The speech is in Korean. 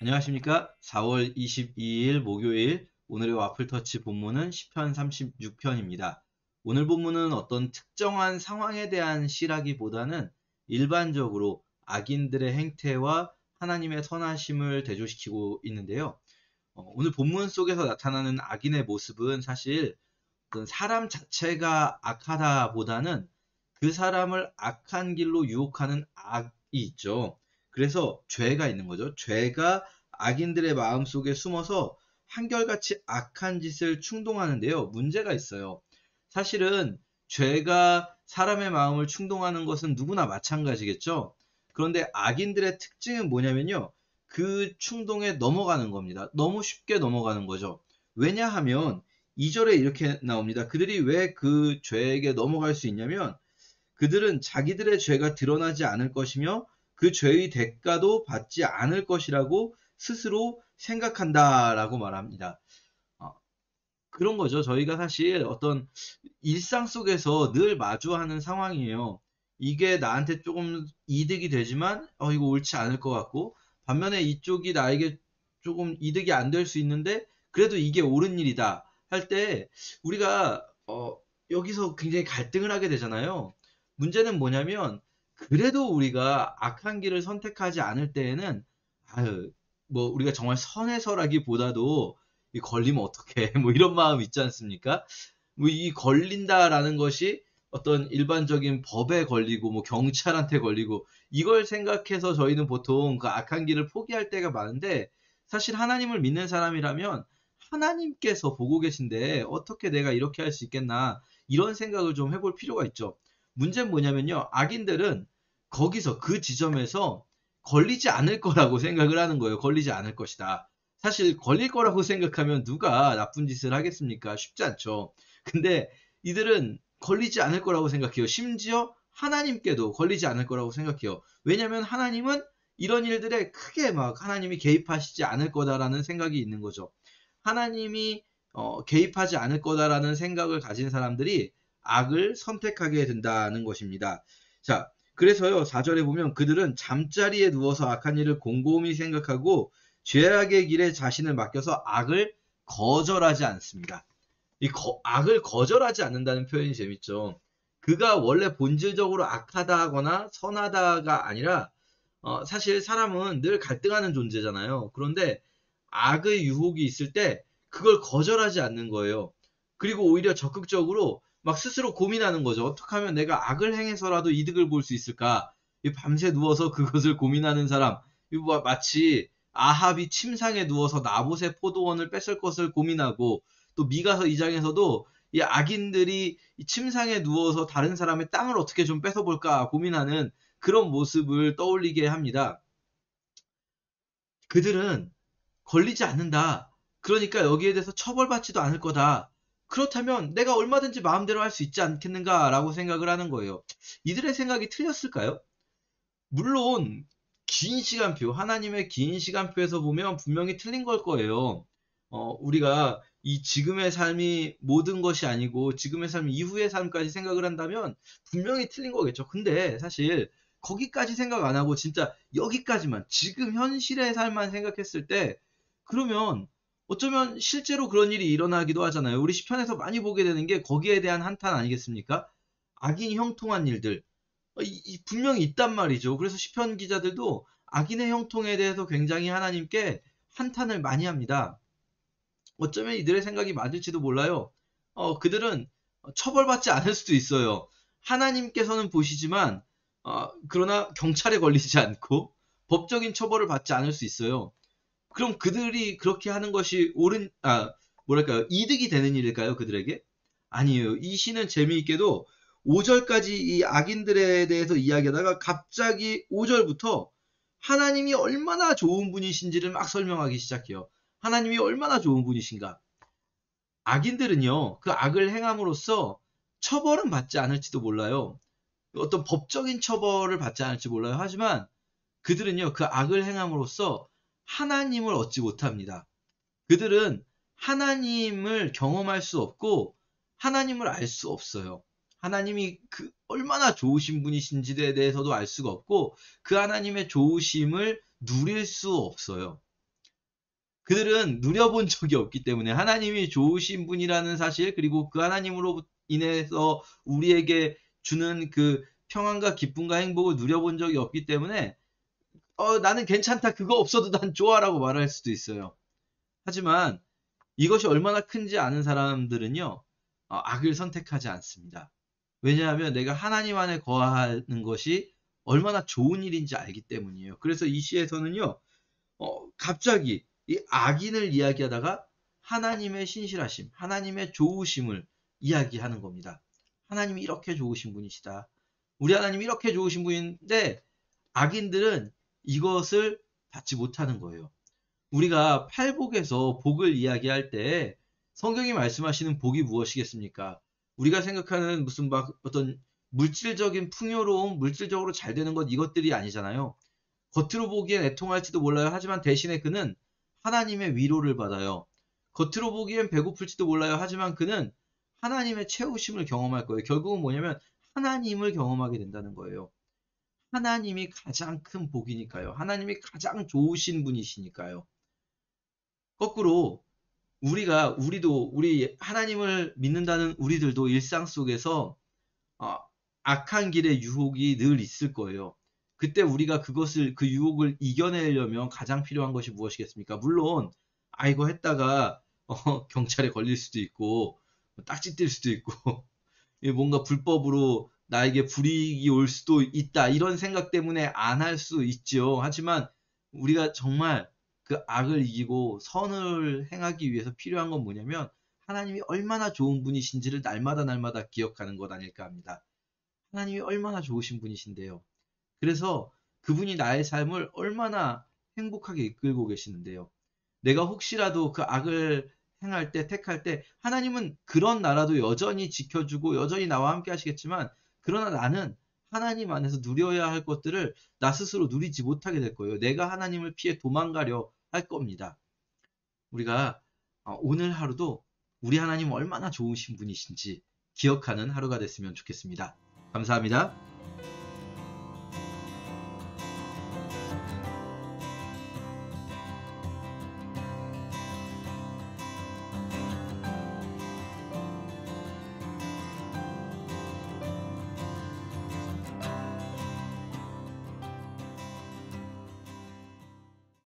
안녕하십니까? 4월 22일 목요일 오늘의 와플터치 본문은 시편 36편입니다. 오늘 본문은 어떤 특정한 상황에 대한 시라기보다는 일반적으로 악인들의 행태와 하나님의 선하심을 대조시키고 있는데요. 오늘 본문 속에서 나타나는 악인의 모습은 사실 어떤 사람 자체가 악하다보다는 그 사람을 악한 길로 유혹하는 악이 있죠. 그래서 죄가 있는 거죠. 죄가 악인들의 마음 속에 숨어서 한결같이 악한 짓을 충동하는데요. 문제가 있어요. 사실은 죄가 사람의 마음을 충동하는 것은 누구나 마찬가지겠죠. 그런데 악인들의 특징은 뭐냐면요. 그 충동에 넘어가는 겁니다. 너무 쉽게 넘어가는 거죠. 왜냐하면 2절에 이렇게 나옵니다. 그들이 왜 그 죄에게 넘어갈 수 있냐면 그들은 자기들의 죄가 드러나지 않을 것이며 그 죄의 대가도 받지 않을 것이라고 스스로 생각한다라고 말합니다. 어, 그런 거죠. 저희가 사실 어떤 일상 속에서 늘 마주하는 상황이에요. 이게 나한테 조금 이득이 되지만 이거 옳지 않을 것 같고 반면에 이쪽이 나에게 조금 이득이 안 될 수 있는데 그래도 이게 옳은 일이다 할 때 우리가 여기서 굉장히 갈등을 하게 되잖아요. 문제는 뭐냐면 그래도 우리가 악한 길을 선택하지 않을 때에는 아유 뭐 우리가 정말 선해서라기보다도 이 걸리면 어떡해 뭐 이런 마음 있지 않습니까? 뭐 이 걸린다라는 것이 어떤 일반적인 법에 걸리고 뭐 경찰한테 걸리고 이걸 생각해서 저희는 보통 그 악한 길을 포기할 때가 많은데 사실 하나님을 믿는 사람이라면 하나님께서 보고 계신데 어떻게 내가 이렇게 할 수 있겠나 이런 생각을 좀 해볼 필요가 있죠. 문제는 뭐냐면요. 악인들은 거기서 그 지점에서 걸리지 않을 거라고 생각을 하는 거예요. 걸리지 않을 것이다. 사실 걸릴 거라고 생각하면 누가 나쁜 짓을 하겠습니까? 쉽지 않죠. 근데 이들은 걸리지 않을 거라고 생각해요. 심지어 하나님께도 걸리지 않을 거라고 생각해요. 왜냐하면 하나님은 이런 일들에 크게 막 하나님이 개입하시지 않을 거다라는 생각이 있는 거죠. 하나님이 개입하지 않을 거다라는 생각을 가진 사람들이 악을 선택하게 된다는 것입니다. 자, 그래서요, 4절에 보면 그들은 잠자리에 누워서 악한 일을 곰곰이 생각하고 죄악의 길에 자신을 맡겨서 악을 거절하지 않습니다. 악을 거절하지 않는다는 표현이 재밌죠. 그가 원래 본질적으로 악하다거나 선하다가 아니라 사실 사람은 늘 갈등하는 존재잖아요. 그런데 악의 유혹이 있을 때 그걸 거절하지 않는 거예요. 그리고 오히려 적극적으로 막 스스로 고민하는 거죠. 어떻게 하면 내가 악을 행해서라도 이득을 볼 수 있을까? 밤새 누워서 그것을 고민하는 사람. 이거 마치 아합이 침상에 누워서 나봇의 포도원을 뺏을 것을 고민하고 또 미가서 2장에서도 이 악인들이 이 침상에 누워서 다른 사람의 땅을 어떻게 좀 뺏어볼까 고민하는 그런 모습을 떠올리게 합니다. 그들은 걸리지 않는다. 그러니까 여기에 대해서 처벌받지도 않을 거다. 그렇다면 내가 얼마든지 마음대로 할 수 있지 않겠는가라고 생각을 하는 거예요. 이들의 생각이 틀렸을까요? 물론 긴 시간표, 하나님의 긴 시간표에서 보면 분명히 틀린 걸 거예요. 우리가 이 지금의 삶이 모든 것이 아니고 지금의 삶 이후의 삶까지 생각을 한다면 분명히 틀린 거겠죠. 근데 사실 거기까지 생각 안 하고 진짜 여기까지만 지금 현실의 삶만 생각했을 때 그러면 어쩌면 실제로 그런 일이 일어나기도 하잖아요. 우리 시편에서 많이 보게 되는 게 거기에 대한 한탄 아니겠습니까? 악인이 형통한 일들, 분명히 있단 말이죠. 그래서 시편 기자들도 악인의 형통에 대해서 굉장히 하나님께 한탄을 많이 합니다. 어쩌면 이들의 생각이 맞을지도 몰라요. 그들은 처벌받지 않을 수도 있어요. 하나님께서는 보시지만, 그러나 경찰에 걸리지 않고 법적인 처벌을 받지 않을 수 있어요. 그럼 그들이 그렇게 하는 것이 뭐랄까요, 이득이 되는 일일까요, 그들에게? 아니에요. 이 시는 재미있게도 5절까지 이 악인들에 대해서 이야기하다가 갑자기 5절부터 하나님이 얼마나 좋은 분이신지를 막 설명하기 시작해요. 하나님이 얼마나 좋은 분이신가. 악인들은요, 그 악을 행함으로써 처벌은 받지 않을지도 몰라요. 어떤 법적인 처벌을 받지 않을지 몰라요. 하지만 그들은요, 그 악을 행함으로써 하나님을 얻지 못합니다. 그들은 하나님을 경험할 수 없고 하나님을 알 수 없어요. 하나님이 그 얼마나 좋으신 분이신지에 대해서도 알 수가 없고 그 하나님의 좋으심을 누릴 수 없어요. 그들은 누려본 적이 없기 때문에 하나님이 좋으신 분이라는 사실, 그리고 그 하나님으로 인해서 우리에게 주는 그 평안과 기쁨과 행복을 누려본 적이 없기 때문에 나는 괜찮다, 그거 없어도 난 좋아라고 말할 수도 있어요. 하지만 이것이 얼마나 큰지 아는 사람들은요, 악을 선택하지 않습니다. 왜냐하면 내가 하나님 안에 거하는 것이 얼마나 좋은 일인지 알기 때문이에요. 그래서 이 시에서는요, 갑자기 이 악인을 이야기하다가 하나님의 신실하심, 하나님의 좋으심을 이야기하는 겁니다. 하나님이 이렇게 좋으신 분이시다. 우리 하나님이 이렇게 좋으신 분인데 악인들은 이것을 받지 못하는 거예요. 우리가 팔복에서 복을 이야기할 때 성경이 말씀하시는 복이 무엇이겠습니까? 우리가 생각하는 무슨 막 어떤 물질적인 풍요로움, 물질적으로 잘 되는 것, 이것들이 아니잖아요. 겉으로 보기엔 애통할지도 몰라요. 하지만 대신에 그는 하나님의 위로를 받아요. 겉으로 보기엔 배고플지도 몰라요. 하지만 그는 하나님의 채우심을 경험할 거예요. 결국은 뭐냐면 하나님을 경험하게 된다는 거예요. 하나님이 가장 큰 복이니까요. 하나님이 가장 좋으신 분이시니까요. 거꾸로 우리 하나님을 믿는다는 우리들도 일상 속에서 어, 악한 길의 유혹이 늘 있을 거예요. 그때 우리가 그 유혹을 이겨내려면 가장 필요한 것이 무엇이겠습니까? 물론, 이거 했다가, 경찰에 걸릴 수도 있고, 딱지 뛸 수도 있고, 뭔가 불법으로 나에게 불이익이 올 수도 있다. 이런 생각 때문에 안 할 수 있죠. 하지만 우리가 정말 그 악을 이기고 선을 행하기 위해서 필요한 건 뭐냐면 하나님이 얼마나 좋은 분이신지를 날마다 기억하는 것 아닐까 합니다. 하나님이 얼마나 좋으신 분이신데요. 그래서 그분이 나의 삶을 얼마나 행복하게 이끌고 계시는데요. 내가 혹시라도 그 악을 행할 때, 택할 때, 하나님은 그런 나라도 여전히 지켜주고 여전히 나와 함께 하시겠지만, 그러나 나는 하나님 안에서 누려야 할 것들을 나 스스로 누리지 못하게 될 거예요. 내가 하나님을 피해 도망가려 할 겁니다. 우리가 오늘 하루도 우리 하나님 얼마나 좋으신 분이신지 기억하는 하루가 됐으면 좋겠습니다. 감사합니다.